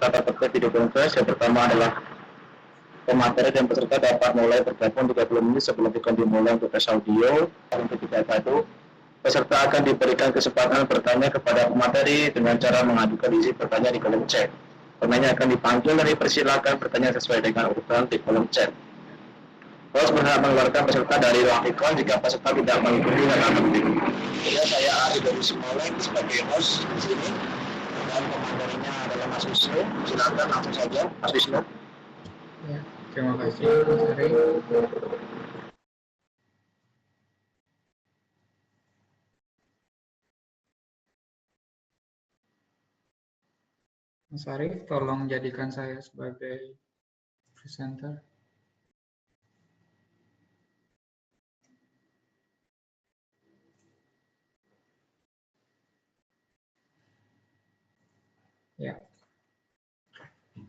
tata tertib video conference. Yang pertama adalah pemateri dan peserta dapat mulai bergabung 30 menit sebelum akan dimulai untuk tes audio. Yang ketiga itu, peserta akan diberikan kesempatan bertanya kepada pemateri dengan cara mengajukan isi pertanyaan di kolom chat. Penanya akan dipanggil dan dipersilakan bertanya sesuai dengan urutan di kolom chat. Host berhak mengeluarkan peserta dari ruang iklan jika peserta tidak mengikuti dan akan penting. Ya, saya Ari dari Simolek sebagai host di sini dan pematerinya adalah Mas Wisnu. Silakan langsung saja, Mas Wisnu. Ya, terima kasih Mas Ari. Mas Arief, tolong jadikan saya sebagai presenter. Ya.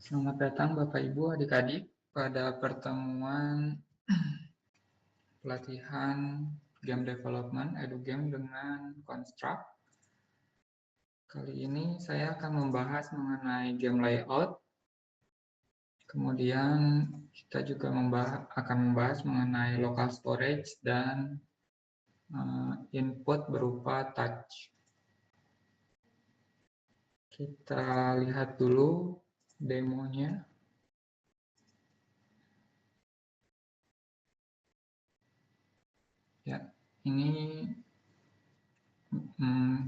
Selamat datang Bapak Ibu adik-adik pada pertemuan pelatihan game development EduGame dengan Construct. Kali ini saya akan membahas mengenai game layout. Kemudian kita juga akan membahas mengenai local storage dan input berupa touch. Kita lihat dulu demonya. Ya, ini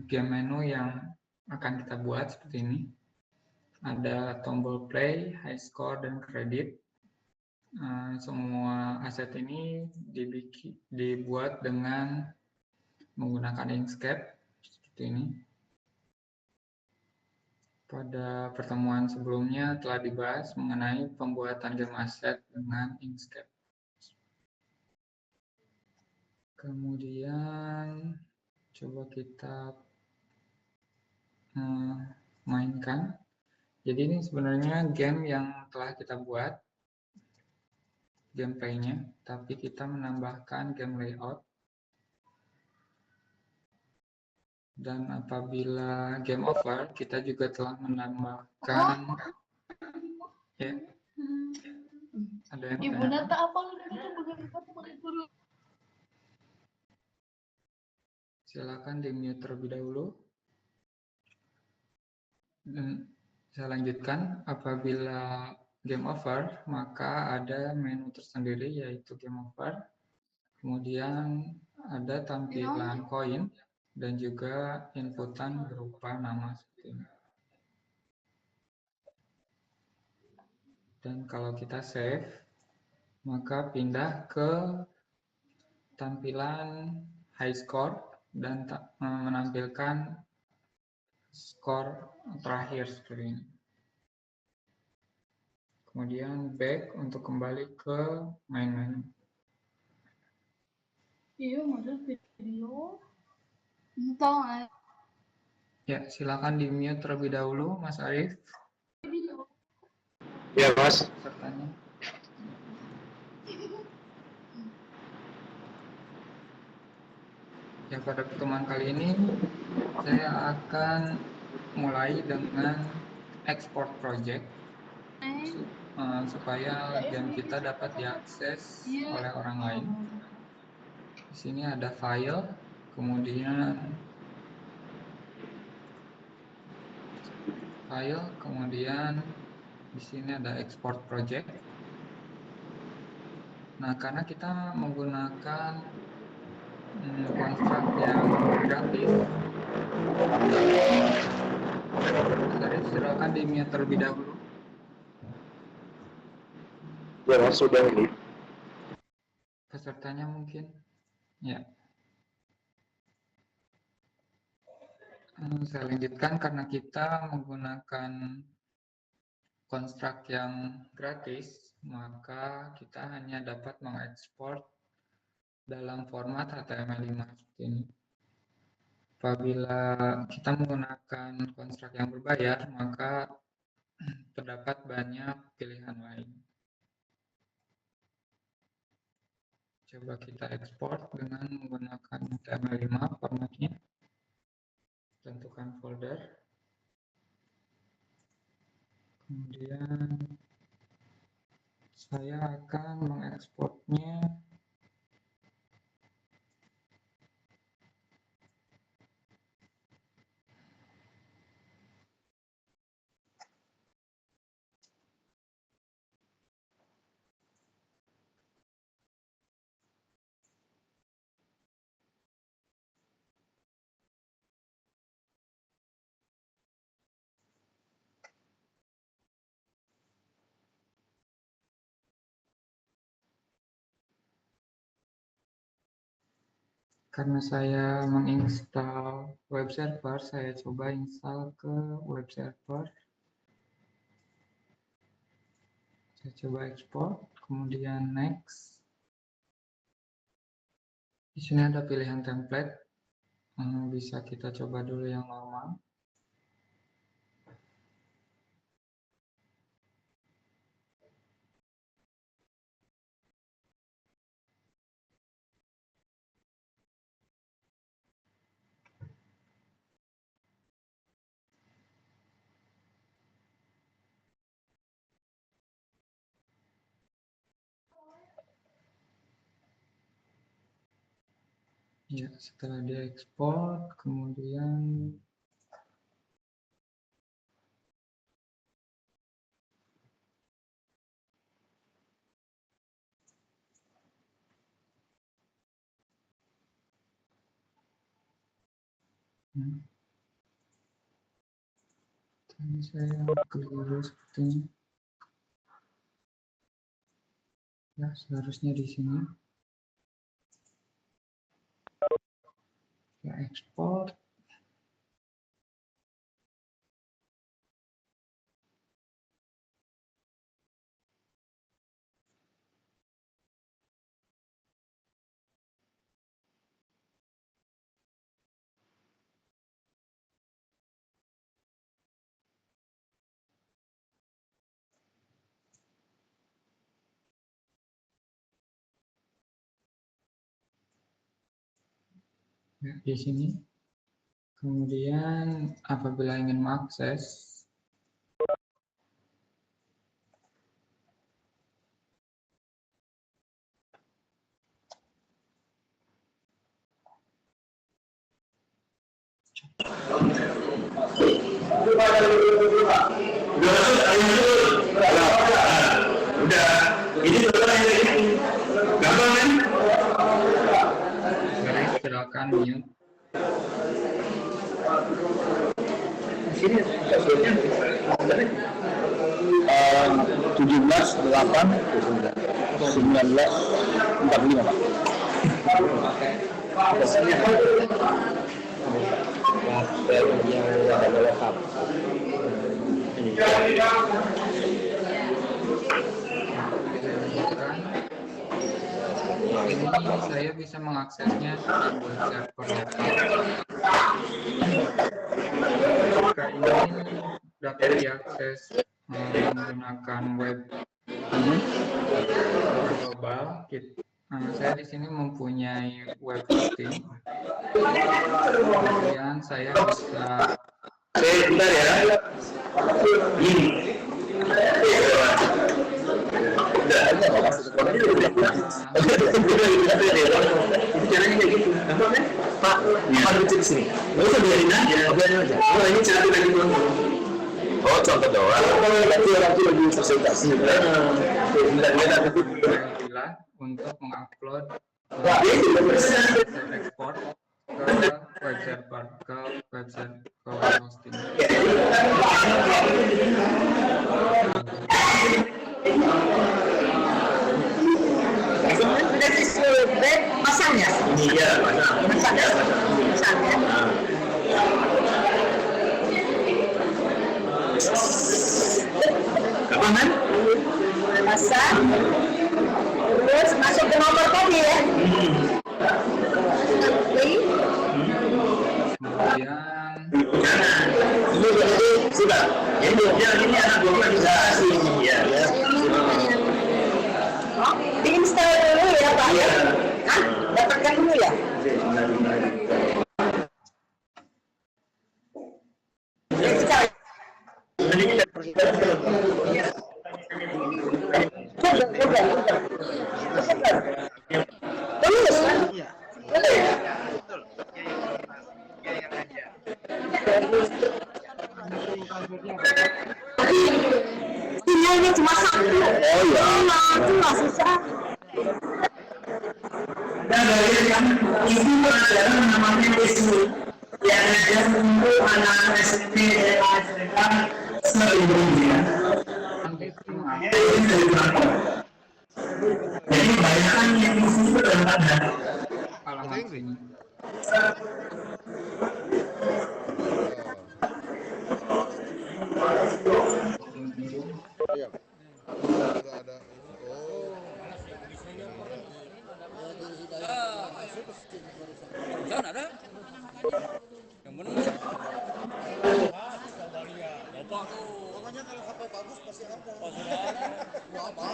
game menu yang akan kita buat seperti ini. Ada tombol play, high score, dan kredit. Semua aset ini dibuat dengan menggunakan Inkscape seperti ini. Pada pertemuan sebelumnya telah dibahas mengenai pembuatan game aset dengan Inkscape. Kemudian coba kita mainkan. Jadi ini sebenarnya game yang telah kita buat gameplaynya, tapi kita menambahkan game layout. Dan apabila game over, kita juga telah menambahkan ya. Ada yang Ibu Nata apa lu? Silakan di-mute terlebih dahulu. Dan saya lanjutkan, apabila game over, maka ada menu tersendiri yaitu game over. Kemudian ada tampilan koin dan juga inputan berupa nama seperti ini. Dan kalau kita save, maka pindah ke tampilan high score dan menampilkan skor terakhir seperti ini. Kemudian back untuk kembali ke main menu. Iya, model video. Entah. Ya, silakan di-mute terlebih dahulu, Mas Arief. Ya, Mas. Pesertanya. Ya, pada pertemuan kali ini saya akan mulai dengan export project supaya game kita dapat diakses oleh orang lain. Di sini ada file, kemudian di sini ada export project. Nah, karena kita menggunakan konstruk yang gratis, jadi silakan di-mute terlebih dahulu. Ya, Mas, sudah ini. Pesertanya mungkin, ya. Saya lanjutkan karena kita menggunakan konstruk yang gratis, maka kita hanya dapat mengekspor dalam format HTML5 seperti ini. Apabila kita menggunakan konstruk yang berbayar, maka terdapat banyak pilihan lain. Coba kita ekspor dengan menggunakan HTML5 formatnya. Tentukan folder. Kemudian saya akan mengekspornya karena saya menginstal web server, saya coba install ke web server. Saya coba ekspor, kemudian next. Di sini ada pilihan template, bisa kita coba dulu yang normal. Ya, setelah diekspor, kemudian tadi saya keliru sepertinya. Ya, seharusnya di sini. Ya, ekspor. Ya, di sini. Kemudian apabila ingin mengakses, Udah, ini gampang kan? silakan mute. Sini 17/8/1945 Pak. Ini saya bisa mengaksesnya di web server lokal. Jika ini dapat diakses menggunakan web global, saya di sini mempunyai web hosting. Kemudian saya bisa Bentar ya. Ini. Caranya kayak gitu. Pak, harus di sini. Nggak usah biarin aja. Biarin aja. Oh, ini cara lagi doang. Oh, contoh doang. Kalau nanti orang itu lagi presentasi. pilih untuk mengupload ekspor ke web server, ke website, ke web hosting. Masanya? Iya, Masanya? Masanya. Kapan kan? Pasang. Terus masuk ke nomor tadi ya. Kemudian Jangan. Ini jadi sudah. Ini anak gua organisasi. Iya, ya. Oh, diinstal dulu ya Pak. Iya. Hah? Dapatkan dulu ya. Jadi kita Sinyalnya cuma satu. Oh iya. Itu nggak susah. Dan bagian yang ibu pelajaran namanya Wisnu yang ada untuk anak-anak SMP dan SMK sebelumnya. Ini dari berapa? Jadi kebanyakan yang di sini berapa? Alamat sini. Iya. Udah ada ini. Oh. Sana ada? Yang benar. Bapak tuh. Pokoknya kalau HP bagus pasti ada. Oh, sudah ada.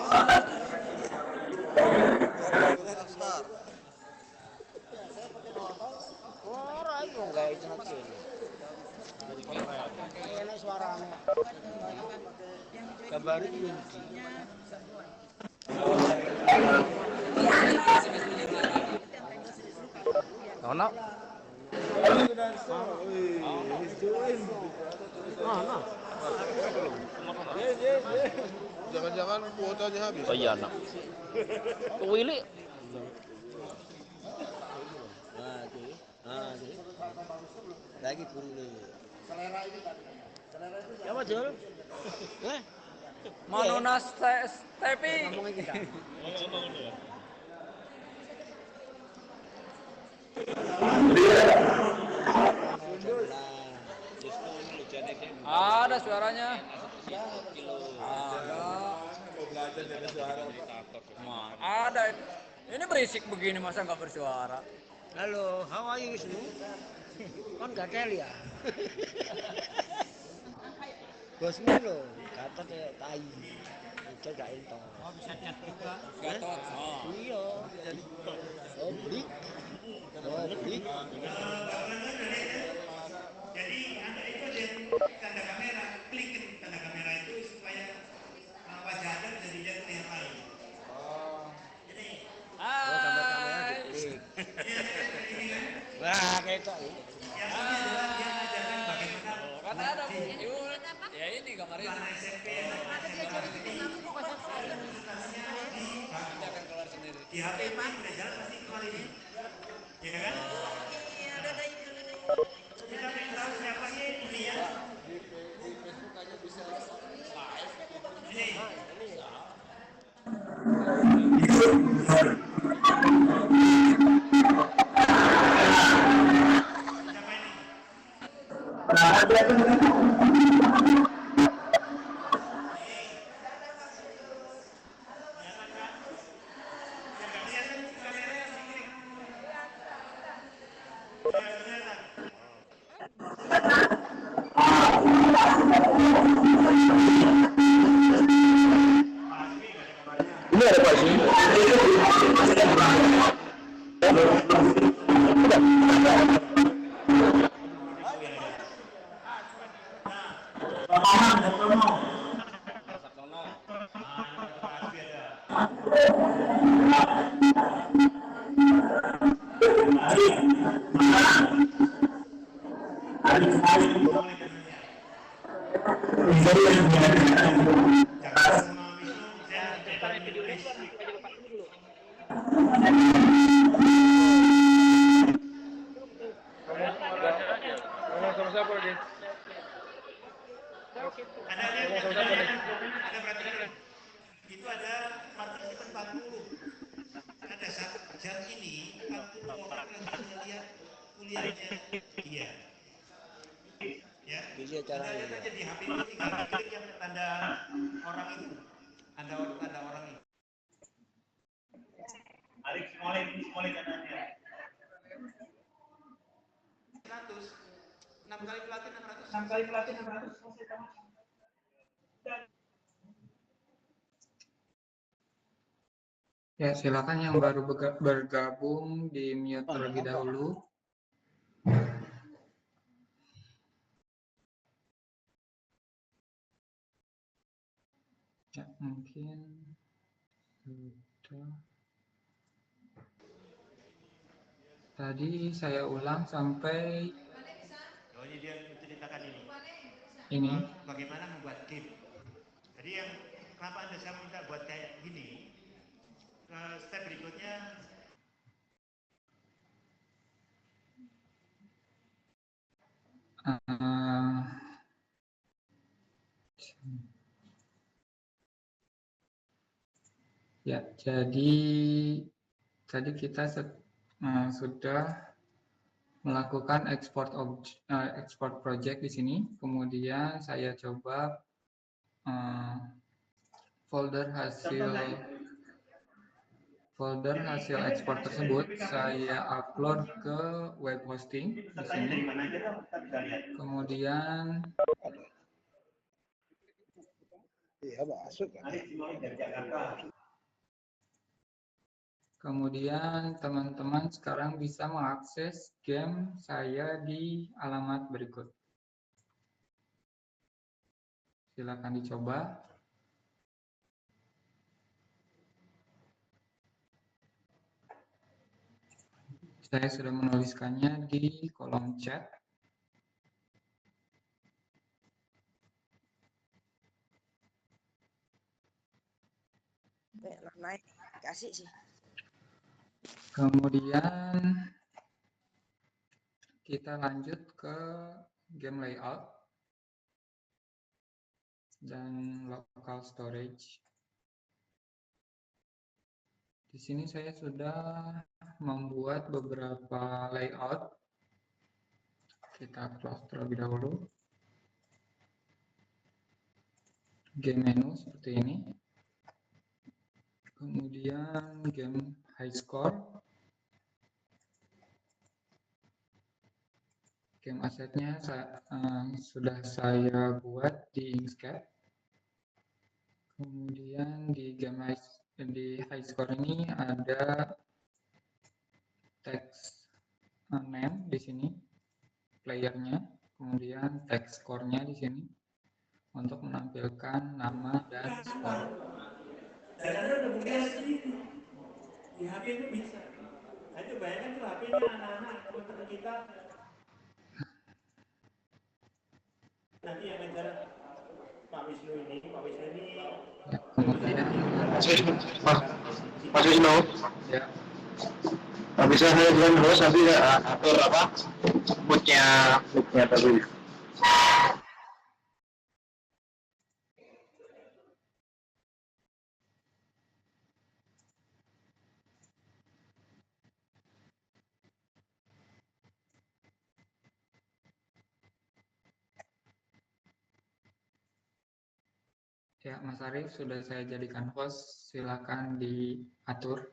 Star. Orang itu enggak itu nanti. Ini suaranya. Gambar ini. Nono. Jangan-jangan kuotanya habis. Oh iya, nak. Willy. Lagi pulih. Siapa Jul? Manuna Stepi. Ngomongin kita. Ada suaranya. Ada. Ini berisik begini masa nggak bersuara? Halo, how are you Wisnu? Kan gatel ya? Bosmu lo, kata kayak tai. Itu gak entong. Oh, bisa juga. Gatot. Oh. Iya. Oh, beli. Oh, beli. Jadi Anda itu ada tanda kamera, klik tanda kamera itu supaya wajah Anda bisa dilihat oleh yang lain. Jadi Hai. Klik. Wah, kayak itu. yang ini adalah dia mengajarkan bagaimana Kata ada Bu. Ya ini gambar ini. anak SMP Nanti akan keluar sendiri. di HP ini udah jalan pasti keluar ini, ya kan? Kita pengen tahu siapa sih ini ya? Ini ada Pak sih. Itu ada partisipan 40. Ada jam ini 40 orang lagi melihat kuliahnya dia. Ya. Bisa cara Kita lihat aja di HP ini tinggal klik yang tanda orang itu. Tanda orang itu. Alik semuanya katanya. 100. 6 kali pelatih 600. 6 kali pelatih 600. Ya, silakan yang baru bergabung di mute terlebih dahulu. Ya, mungkin sudah. Tadi saya ulang sampai Oh, ini dia menceritakan ini. ini. Bagaimana membuat game. Jadi yang kenapa saya minta buat kayak gini, step berikutnya ya, jadi tadi kita sudah melakukan export project di sini. Kemudian saya coba folder hasil ekspor tersebut saya upload ke web hosting di sini. Kemudian Iya, masuk kan. Kemudian teman-teman sekarang bisa mengakses game saya di alamat berikut. Silakan dicoba. Saya sudah menuliskannya di kolom chat. Naik kasih sih. Kemudian kita lanjut ke game layout dan local storage. Di sini saya sudah membuat beberapa layout. Kita close terlebih dahulu. Game menu seperti ini. Kemudian game high score. Game asetnya sudah saya buat di Inkscape. Kemudian di high score ini ada text name di sini, playernya, kemudian text score-nya di sini untuk menampilkan nama dan skor. Kadang-kadang udah punya di HP itu bisa. Nah, itu bayangkan tuh HP-nya anak-anak teman-teman kita nanti yang ngejar Pak Wisnu ini Ya, kemudian Mas Wisnu, ya, bisa saya bilang terus nanti atur apa moodnya tadi. ya, Mas Arief sudah saya jadikan host, silakan diatur.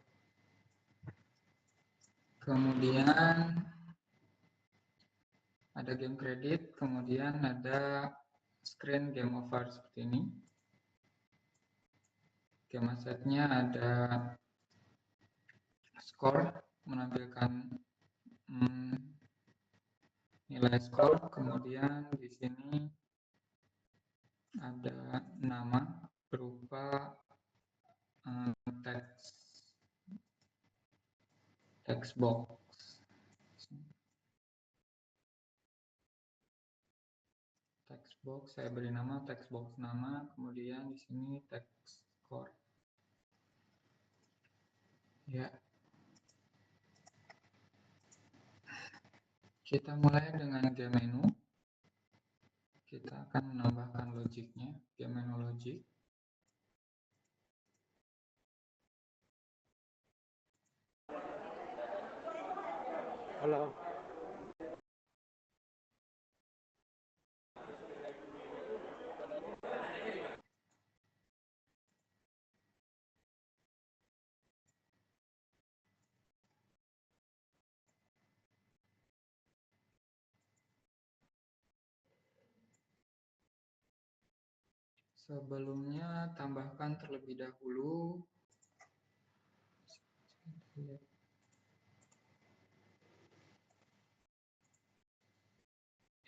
Kemudian ada game kredit, kemudian ada screen game over seperti ini. Game asetnya ada skor, menampilkan nilai skor, kemudian di sini ada nama berupa text box. Text box saya beri nama text box nama, kemudian di sini text score. Ya. Kita mulai dengan game menu. Kita akan menambahkan logiknya, game menu logic. Halo. Sebelumnya tambahkan terlebih dahulu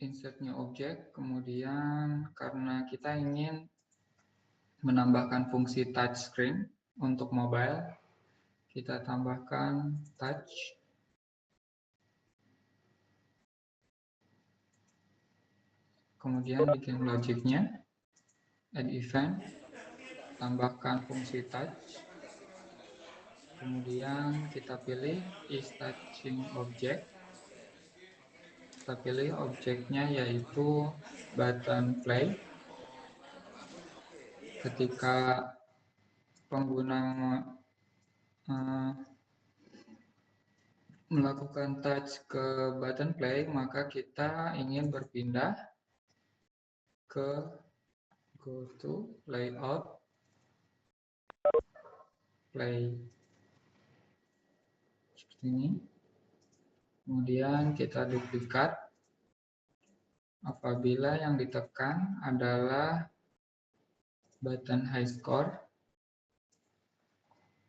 insert new object, kemudian karena kita ingin menambahkan fungsi touchscreen untuk mobile, kita tambahkan touch. kemudian bikin logiknya, add event, tambahkan fungsi touch, kemudian kita pilih is touching object, kita pilih objeknya yaitu button play. Ketika pengguna melakukan touch ke button play, maka kita ingin berpindah ke go to layout play seperti ini. Kemudian kita duplikat. Apabila yang ditekan adalah button high score,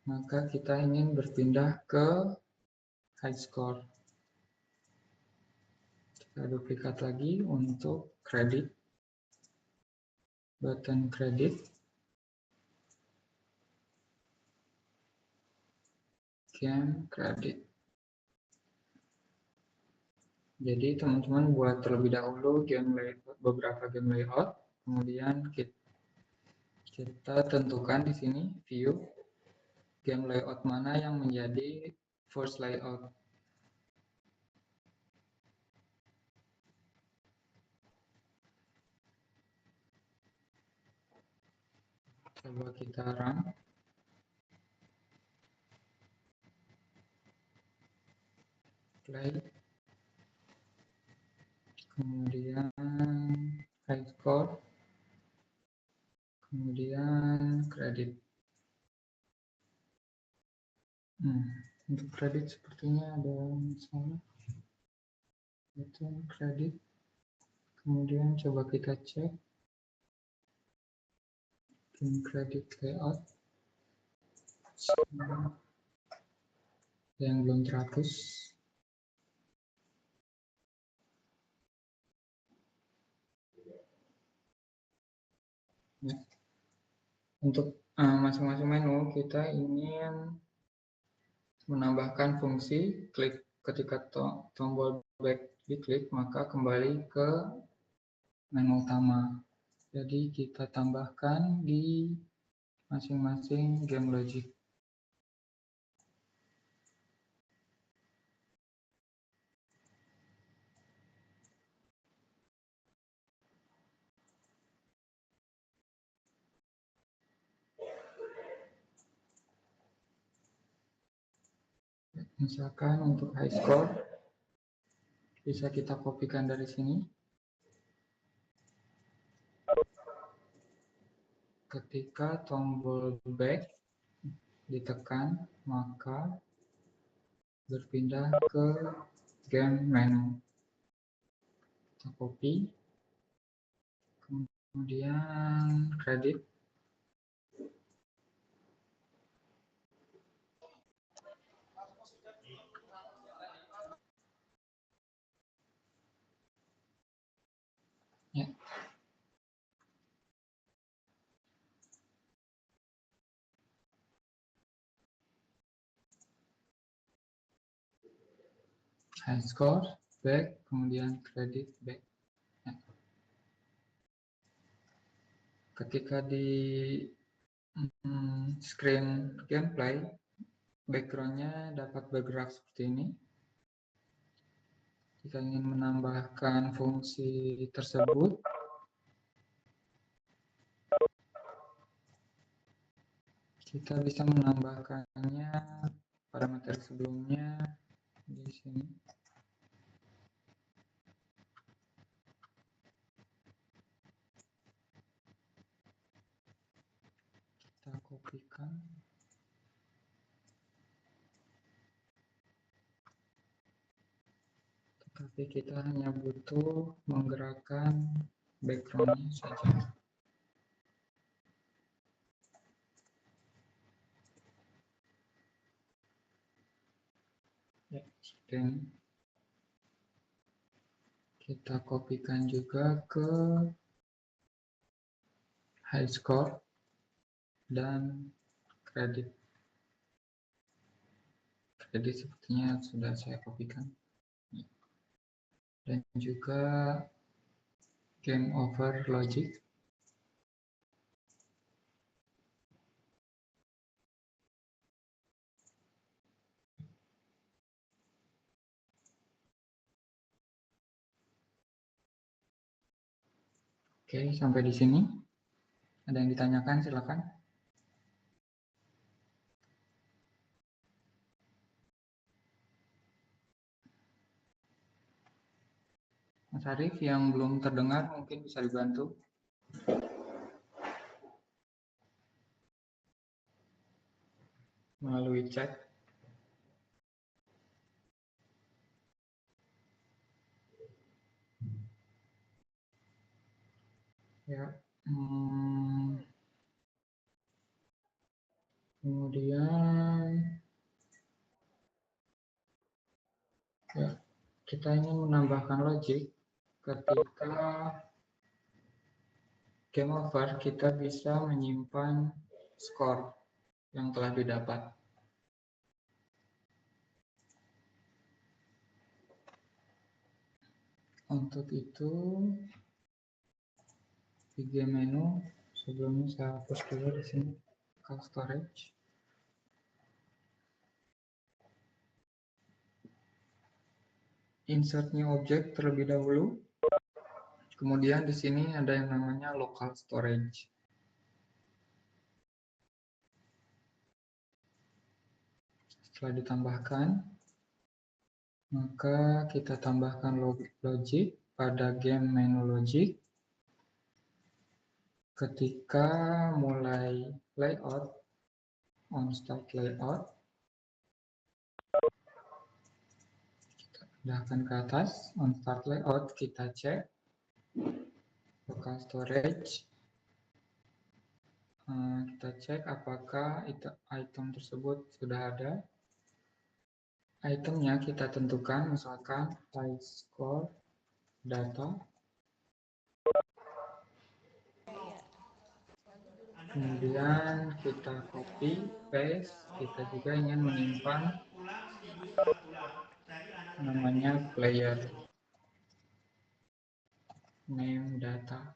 maka kita ingin berpindah ke high score. Kita duplikat lagi untuk kredit, button kredit, game kredit. Jadi teman-teman buat terlebih dahulu game layout, beberapa game layout, kemudian kita tentukan di sini view game layout mana yang menjadi first layout. Coba kita run. Play. Kemudian high score. Kemudian kredit. Untuk kredit sepertinya ada masalah. Itu kredit. Kemudian coba kita cek game kredit layout. Yang belum 100. Ya. Untuk masing-masing menu kita ingin menambahkan fungsi klik ketika tombol back diklik maka kembali ke menu utama. Jadi kita tambahkan di masing-masing game logic. Misalkan untuk high score bisa kita kopikan dari sini. Ketika tombol back ditekan maka berpindah ke game menu. Kita copy. Kemudian kredit. Ya. High score, back, kemudian kredit, back. Ya. Ketika di screen gameplay, background-nya dapat bergerak seperti ini. Jika ingin menambahkan fungsi tersebut, kita bisa menambahkannya parameter sebelumnya di sini. Kita kopikan. Tapi kita hanya butuh menggerakkan background-nya saja. Ya, seperti kita kopikan juga ke high score dan kredit. Kredit sepertinya sudah saya kopikan. Dan juga game over logic. Oke, sampai di sini. Ada yang ditanyakan, silakan. Mas Arief yang belum terdengar mungkin bisa dibantu. Melalui chat. Ya. Kemudian ya, kita ingin menambahkan logic ketika game over, kita bisa menyimpan skor yang telah didapat. Untuk itu, di game menu, sebelumnya saya hapus dulu di sini, local storage. Insert new object terlebih dahulu. Kemudian di sini ada yang namanya local storage. Setelah ditambahkan, maka kita tambahkan logic pada game menu logic. Ketika mulai layout, on start layout, kita pindahkan ke atas, on start layout, kita cek local storage. Kita cek apakah item tersebut sudah ada. Itemnya kita tentukan, misalkan high score data. Kemudian kita copy, paste. Kita juga ingin menyimpan namanya player name data.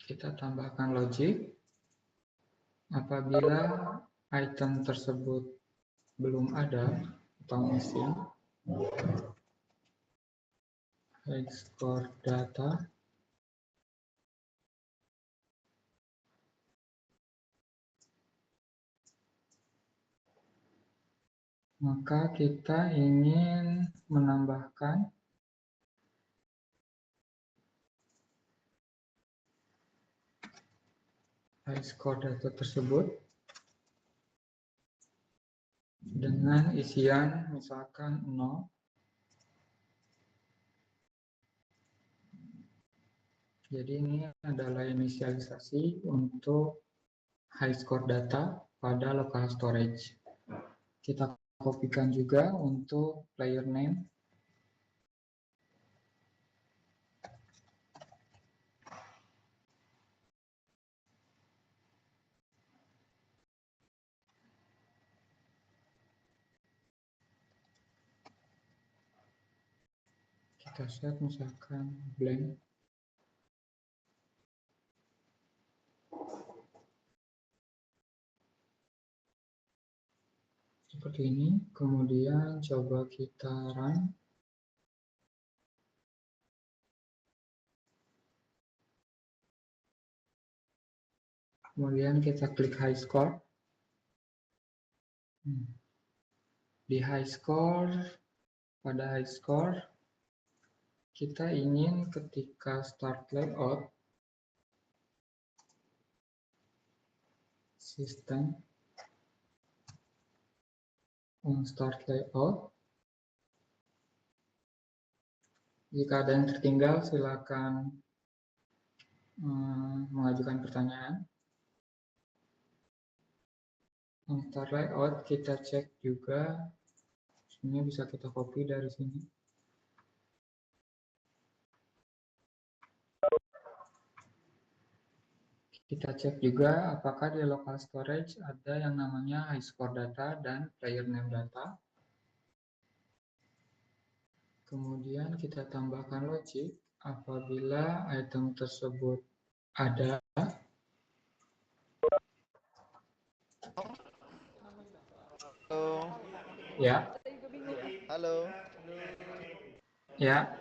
Kita tambahkan logic. Apabila item tersebut belum ada atau missing, high score data, maka kita ingin menambahkan high score data tersebut dengan isian misalkan 0. Jadi ini adalah inisialisasi untuk high score data pada local storage. Kita kopikan juga untuk player name. Kita set misalkan blank. Seperti ini, kemudian coba kita run. Kemudian kita klik high score. Di high score, pada high score, kita ingin ketika start layout, system on start layout. Jika ada yang tertinggal, silakan mengajukan pertanyaan. On start layout, kita cek juga. Ini bisa kita copy dari sini. Kita cek juga apakah di local storage ada yang namanya high score data dan player name data. Kemudian kita tambahkan logic apabila item tersebut ada. Halo. Ya, Halo. ya,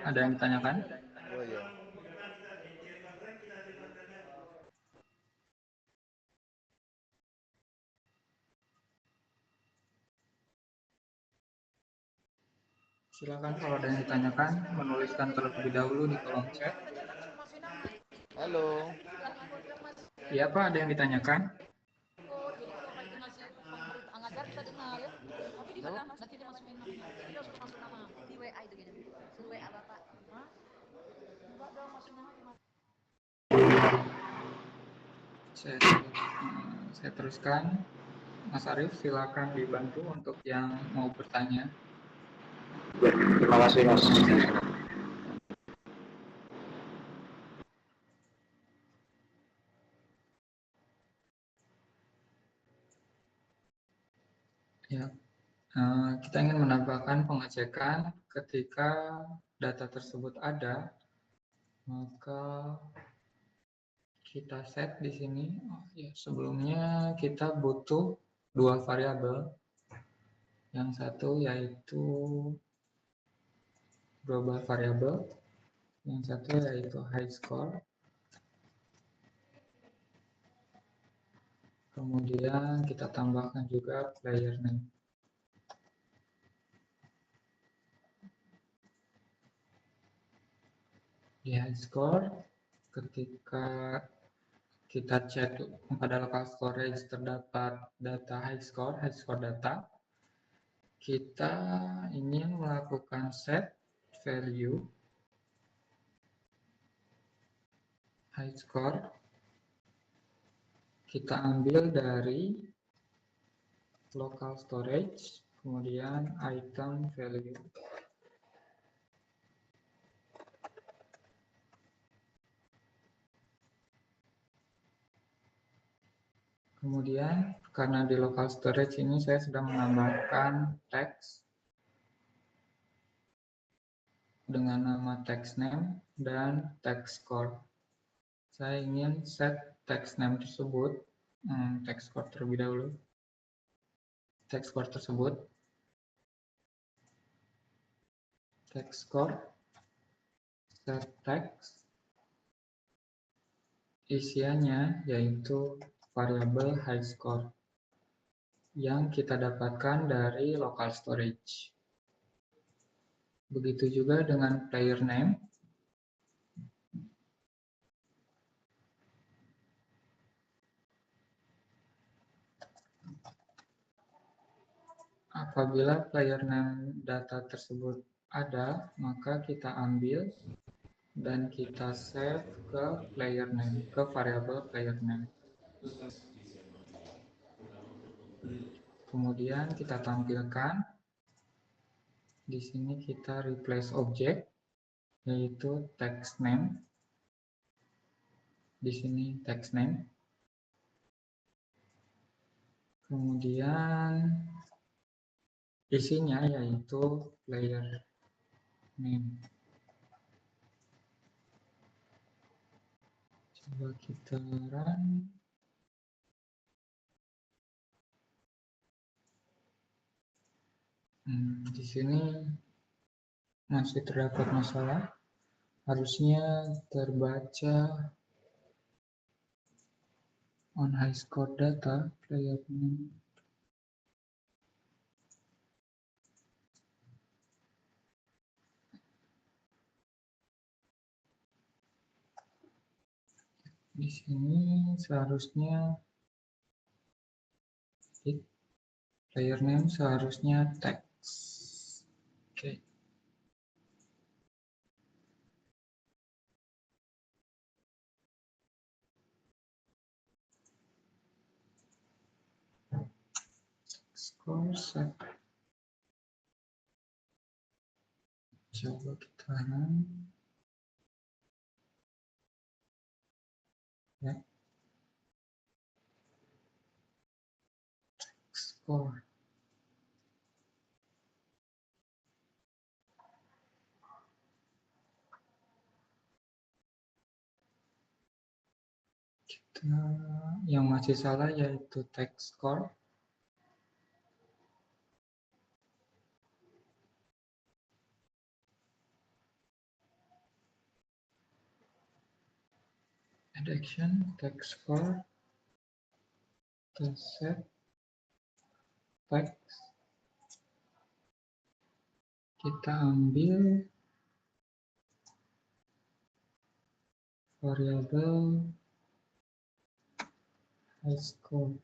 ada yang ditanyakan? Oh iya. Silakan kalau ada yang ditanyakan, menuliskan terlebih dahulu di kolom chat. Halo. Iya Pak, ada yang ditanyakan? Saya teruskan. Mas Arief, silakan dibantu untuk yang mau bertanya. Terima kasih Mas. Ya, kita ingin menambahkan pengecekan ketika data tersebut ada, maka kita set di sini. Oh, ya, sebelumnya kita butuh dua variabel. Yang satu yaitu global variable, yang satu yaitu high score. Kemudian kita tambahkan juga player name. Di high score, ketika kita cek pada local storage terdapat data high score data, kita ingin melakukan set value high score, kita ambil dari local storage, kemudian item value. Kemudian karena di local storage ini saya sudah menambahkan text dengan nama text name dan text score. Saya ingin set text name tersebut, text score terlebih dahulu. Text score tersebut, text score, set text, isiannya yaitu variabel high score yang kita dapatkan dari local storage. Begitu juga dengan player name. Apabila player name data tersebut ada, maka kita ambil dan kita save ke player name, ke variabel player name. Kemudian kita tampilkan. Di sini kita replace object, yaitu text name. Di sini text name. Kemudian isinya yaitu player name. Coba kita run. Di sini masih terdapat masalah. Harusnya terbaca on high score data player name. Di sini seharusnya player name seharusnya text. Oke. Score set. Coba kita run. Ya. score. Yang masih salah yaitu text score. Add action, text score, set text. Kita ambil variabel high score.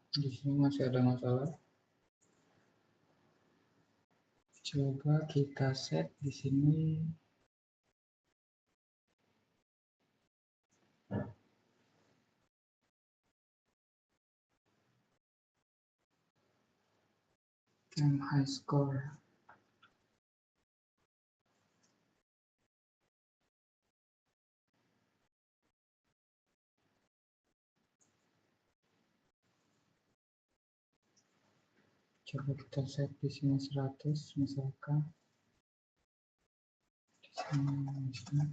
Di sini masih ada masalah. Coba kita set di sini. High score. Coba kita set di sini 100 misalkan. Di sini.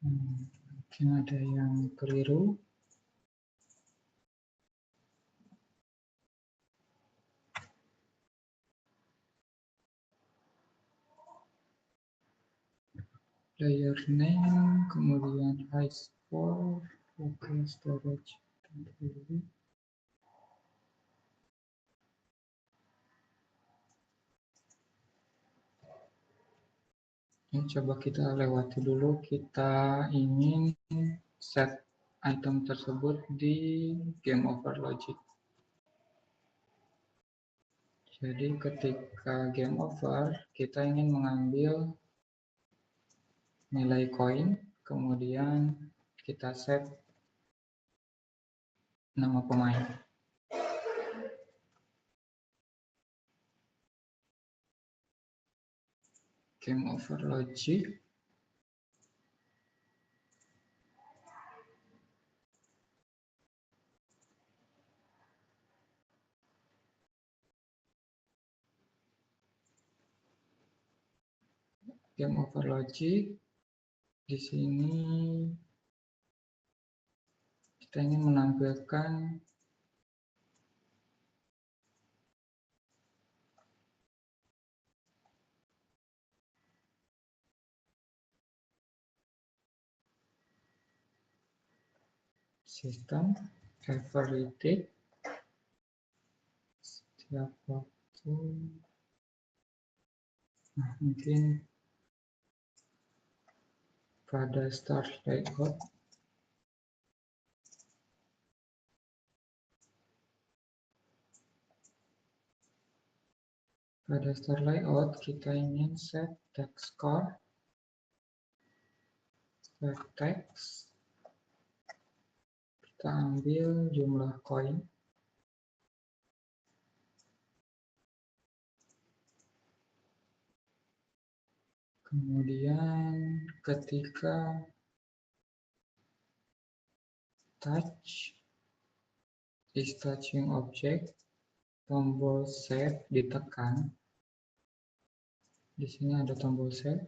Mungkin ada yang keliru. Player name, kemudian high score, local storage. Ini coba kita lewati dulu. Kita ingin set item tersebut di game over logic. Jadi ketika game over, kita ingin mengambil nilai koin, kemudian kita set nama pemain. Game over logic. Game over logic. Di sini kita ingin menampilkan sistem everyday setiap waktu. Nah, mungkin pada start layout kita ingin set text score, set text, kita ambil jumlah koin, kemudian ketika touch is touching object, tombol save ditekan. Di sini ada tombol save.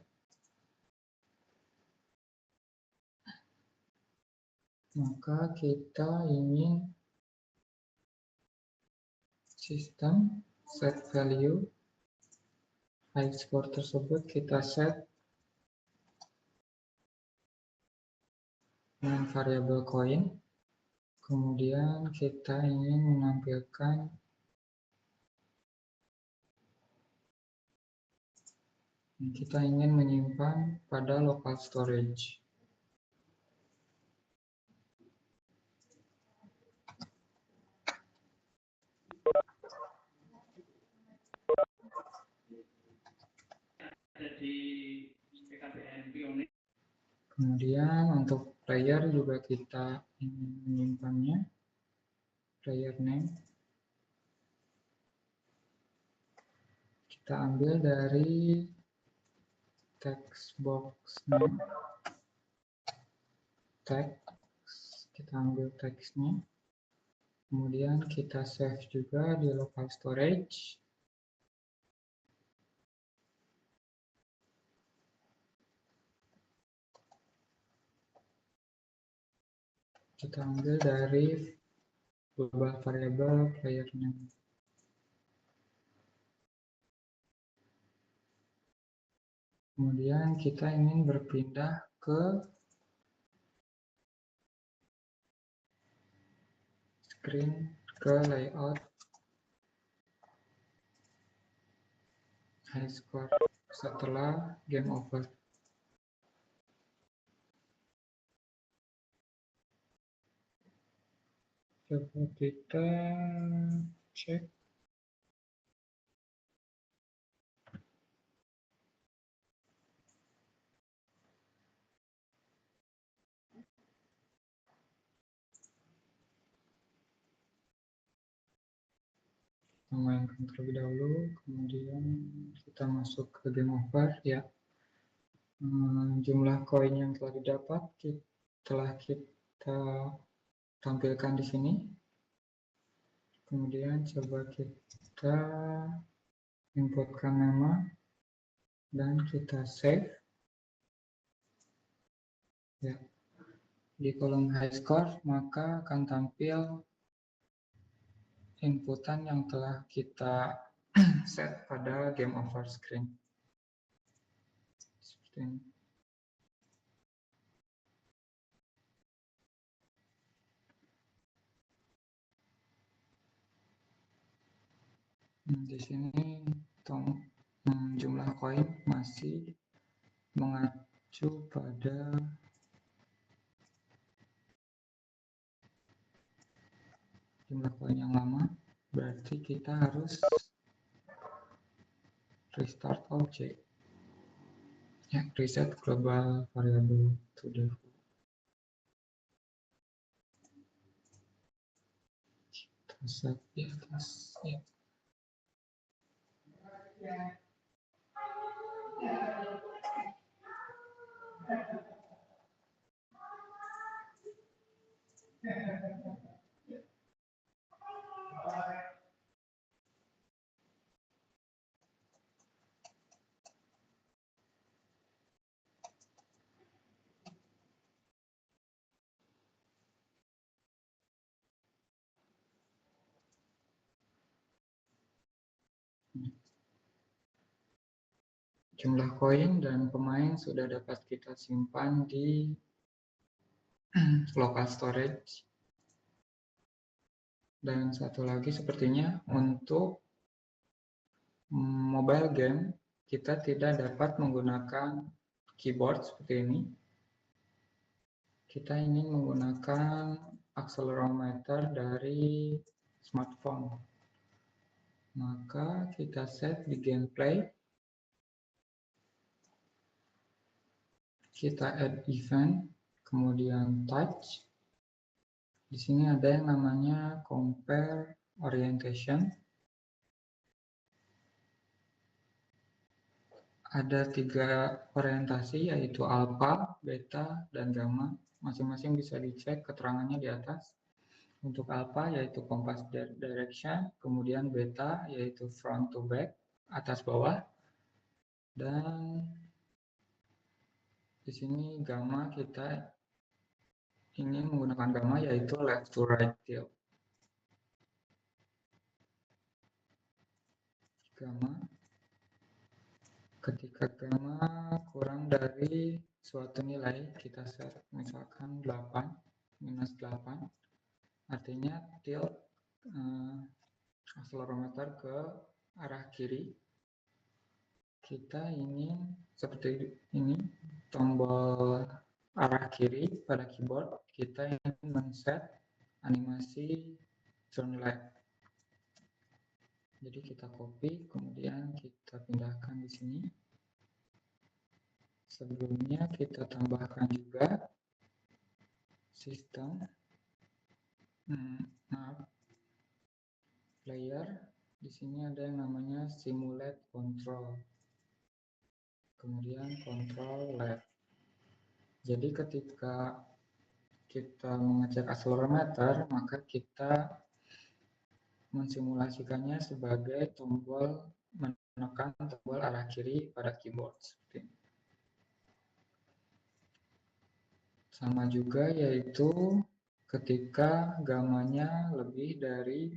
Maka kita ingin sistem set value high score tersebut kita set dengan variabel koin. Kemudian kita ingin menampilkan Kita ingin menyimpan pada local storage. Kemudian untuk player juga kita ingin menyimpannya, player name. Kita ambil dari text box name, text, kita ambil teksnya. Kemudian kita save juga di local storage. Kita ambil dari global variable player name. Kemudian kita ingin berpindah ke screen, ke layout high score setelah game over. Coba kita cek. Kita mainkan terlebih dahulu, kemudian kita masuk ke game over ya. Jumlah koin yang telah didapat telah kita tampilkan di sini. Kemudian coba kita inputkan nama dan kita save. Ya. Di kolom high score maka akan tampil inputan yang telah kita set pada game over screen. Seperti ini. Di sini jumlah koin masih mengacu pada jumlah koin yang lama, berarti kita harus restart object. Ya, reset global variable to default. Kita set di atas. Ya. Jumlah koin dan pemain sudah dapat kita simpan di local storage. Dan satu lagi sepertinya untuk mobile game kita tidak dapat menggunakan keyboard seperti ini. Kita ingin menggunakan accelerometer dari smartphone. Maka kita set di gameplay. Kita add event, kemudian touch. Di sini ada yang namanya compare orientation. Ada 3 orientasi yaitu alpha, beta, dan gamma. Masing-masing bisa dicek keterangannya di atas. Untuk alpha yaitu compass direction, kemudian beta yaitu front to back, atas bawah. Dan di sini gamma kita ingin menggunakan gamma yaitu left to right tilt. Gamma. Ketika gamma kurang dari suatu nilai, kita set misalkan 8, minus 8, artinya tilt accelerometer ke arah kiri. kita ingin seperti ini, tombol arah kiri pada keyboard, kita ingin men-set animasi turn left. Jadi kita copy, kemudian kita pindahkan di sini. Sebelumnya kita tambahkan juga sistem, player. Di sini ada yang namanya simulate control. Kemudian control left. Jadi ketika kita mengecek akselerometer, maka kita mensimulasikannya sebagai tombol menekan tombol arah kiri pada keyboard. Seperti ini. Sama juga yaitu ketika gamanya lebih dari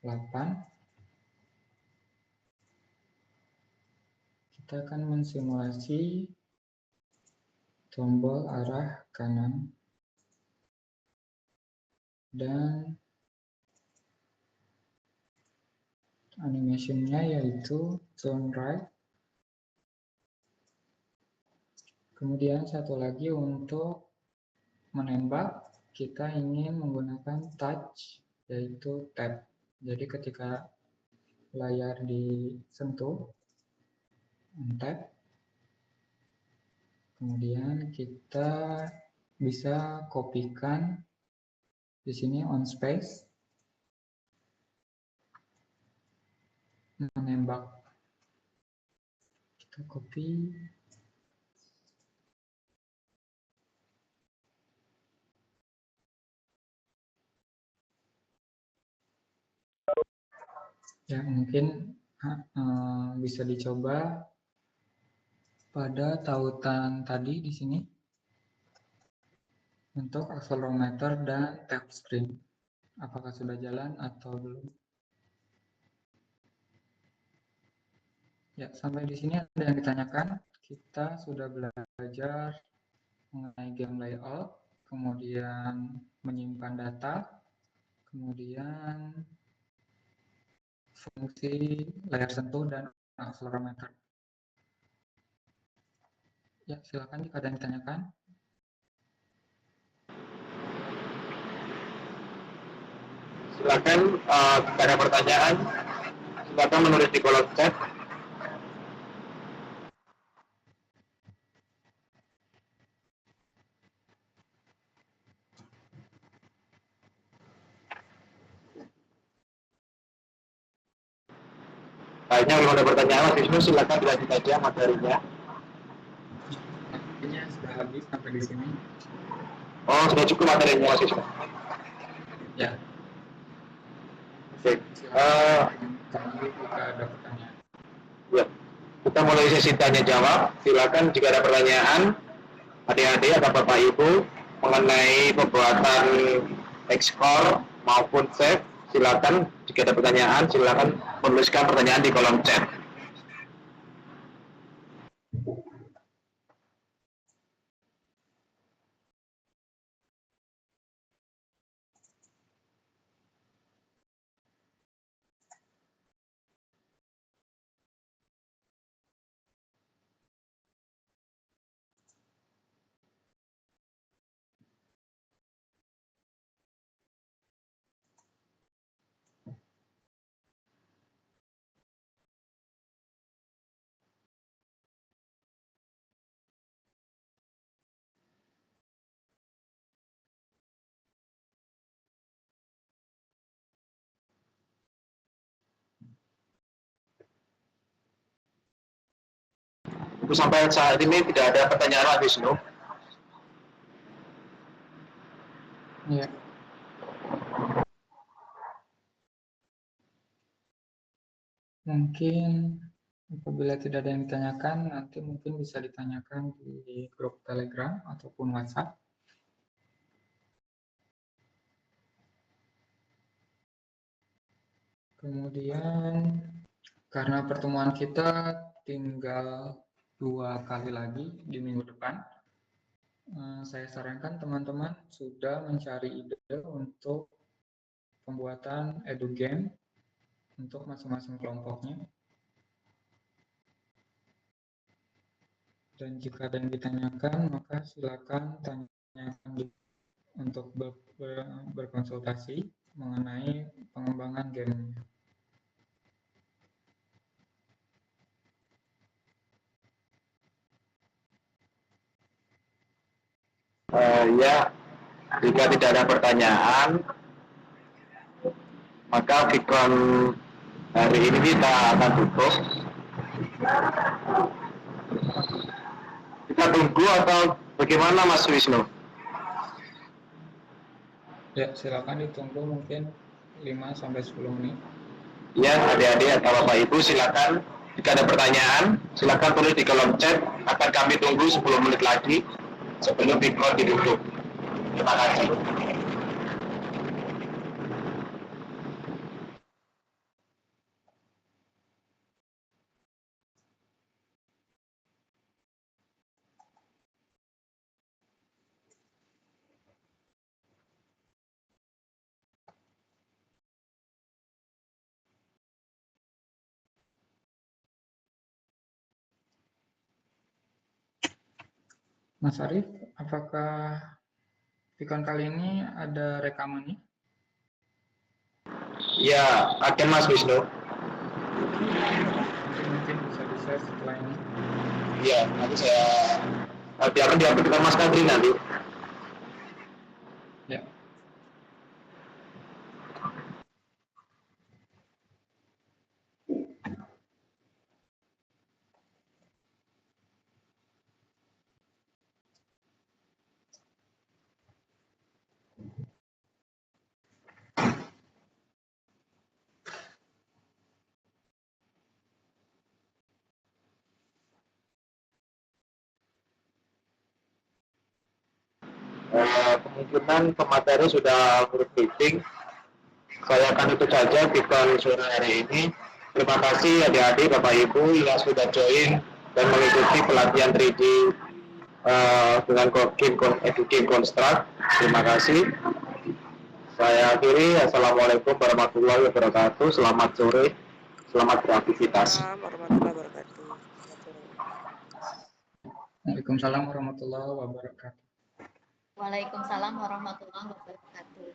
8, kita akan mensimulasi tombol arah kanan dan animasinya yaitu turn right. Kemudian satu lagi untuk menembak, kita ingin menggunakan touch yaitu tap. Jadi ketika layar disentuh, tap, kemudian kita bisa kopikan di sini on space, menembak. Kita copy. Ya, mungkin bisa dicoba pada tautan tadi di sini untuk akselerometer dan tap screen. Apakah sudah jalan atau belum? Ya, sampai di sini ada yang ditanyakan. Kita sudah belajar mengenai game layout, kemudian menyimpan data, kemudian fungsi layar sentuh dan akselerometer. Ya, silakan jika ada yang ditanyakan. Silakan jika ada pertanyaan, silakan menulis di kolom chat. Kayaknya belum ada pertanyaan, Mas Wisnu, silakan dilanjut aja materinya. Materinya sudah habis sampai di sini. Oh, sudah cukup materinya, Mas Wisnu. Ya. Oke. Tadi jika ada pertanyaan. Ya. Kita mulai sesi tanya jawab. Silakan jika ada pertanyaan adik-adik atau bapak ibu mengenai pembuatan Xcore maupun save, silakan jika ada pertanyaan silakan menuliskan pertanyaan di kolom chat. Untuk sampai saat ini tidak ada pertanyaan lagi, Wisnu. Ya. Mungkin apabila tidak ada yang ditanyakan, nanti mungkin bisa ditanyakan di grup Telegram ataupun WhatsApp. Kemudian, karena pertemuan kita tinggal 2 kali lagi di minggu depan, saya sarankan teman-teman sudah mencari ide untuk pembuatan edu game untuk masing-masing kelompoknya. Dan jika ada yang ditanyakan, maka silakan tanyakan untuk berkonsultasi mengenai pengembangan game. Ya, jika tidak ada pertanyaan, maka Vicon hari ini kita akan tutup. Kita tunggu atau bagaimana Mas Wisnu? Ya, silakan ditunggu mungkin 5-10 menit. Ya, adik-adik atau Bapak Ibu silakan. Jika ada pertanyaan, silakan tulis di kolom chat. Akan kami tunggu 10 menit lagi sebelum Vicon ditutup. Terima kasih. Mas Arief, apakah Vicon kali ini ada rekamannya? Ya, ada Mas Wisnu. Nanti mungkin bisa di-share setelah ini. Ya, nanti saya akan diupload ke Mas Kadri nanti. Ya. Kemungkinan pemateri sudah meeting. Saya akan tutup saja Vicon sore hari ini. Terima kasih adik-adik, Bapak Ibu yang sudah join dan mengikuti pelatihan 3D dengan game Construct. Terima kasih. Saya akhiri. Assalamualaikum warahmatullahi wabarakatuh. Selamat sore. Selamat beraktivitas. Assalamualaikum warahmatullahi wabarakatuh. Selamat sore. Waalaikumsalam warahmatullahi wabarakatuh. Waalaikumsalam warahmatullahi wabarakatuh.